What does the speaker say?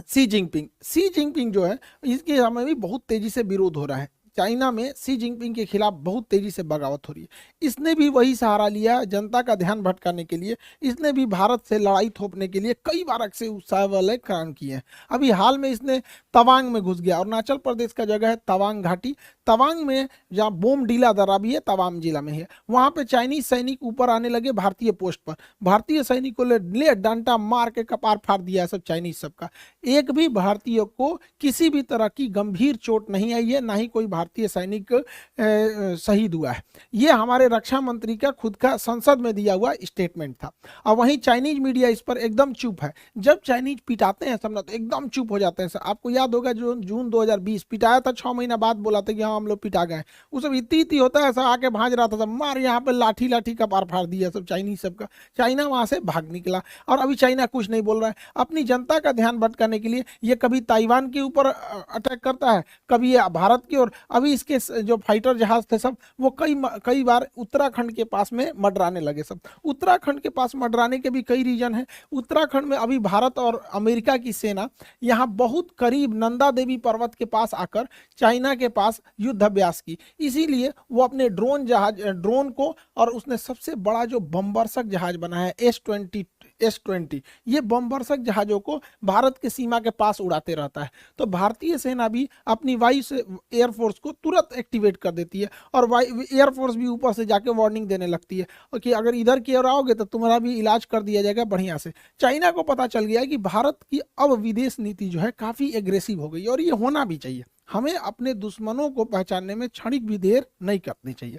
सी Jinping जो है, इसके समय भी बहुत तेजी से विरोध हो रहा है। चाइना में सी जिनपिंग के खिलाफ बहुत तेजी से बगावत हो रही है। इसने भी वही सहारा लिया जनता का ध्यान भटकाने के लिए। इसने भी भारत से लड़ाई थोपने के लिए कई बार अक्षय उत्साह वाले काम किए हैं। अभी हाल में इसने तवांग में घुस गया, अरुणाचल प्रदेश का जगह है तवांग घाटी। तवांग में जहाँ बोमडीला दर्रा भी है, तवांग जिला में है, वहां पे चाइनीज सैनिक ऊपर आने लगे भारतीय पोस्ट पर। भारतीय सैनिकों ले डंडा मार के कपार फाड़ दिया सब चाइनीज सबका। एक भी भारतीय को किसी भी तरह की गंभीर चोट नहीं आई है, ना ही कोई भारतीय सैनिक शहीद हुआ है। ये हमारे रक्षा मंत्री का खुद का संसद में दिया हुआ स्टेटमेंट था। और वहीं चाइनीज मीडिया इस पर एकदम चुप है। जब चाइनीज पिटाते हैं सब ना तो एकदम चुप हो जाते हैं। आपको याद होगा जो जून 2020 पिटाया था, 6 महीना बाद बोला था कि हाँ हम लोग पिटा गए। वो सब इतनी होता है, सब आके भाज रहा था, सब मार यहाँ पे लाठी लाठी का पार फाड़ दिया सब चाइनीज सबका। चाइना वहां से भाग निकला और अभी चाइना कुछ नहीं बोल रहा है। अपनी जनता का ध्यान भटकाने के लिए ये कभी ताइवान के ऊपर अटैक करता है, कभी ये भारत की ओर। अभी इसके जो फाइटर जहाज थे सब वो कई बार उत्तराखंड के पास में मडराने लगे सब। उत्तराखंड के पास मडराने के भी कई रीजन है। उत्तराखंड में अभी भारत और अमेरिका की सेना यहाँ बहुत करीब नंदा देवी पर्वत के पास आकर चाइना के पास युद्धाभ्यास की। इसीलिए वो अपने ड्रोन को, और उसने सबसे बड़ा जो बमवर्षक जहाज बना है S-20 ये बमवर्षक जहाजों को भारत के सीमा के पास उड़ाते रहता है। तो भारतीय सेना भी अपनी वायु से एयरफोर्स को तुरंत एक्टिवेट कर देती है और एयरफोर्स भी ऊपर से जाके वार्निंग देने लगती है कि अगर इधर की ओर आओगे तो तुम्हारा भी इलाज कर दिया जाएगा बढ़िया से। चाइना को पता चल गया है कि भारत की अब विदेश नीति जो है काफी एग्रेसिव हो गई और ये होना भी चाहिए। हमें अपने दुश्मनों को पहचानने में क्षणिक भी देर नहीं करनी चाहिए।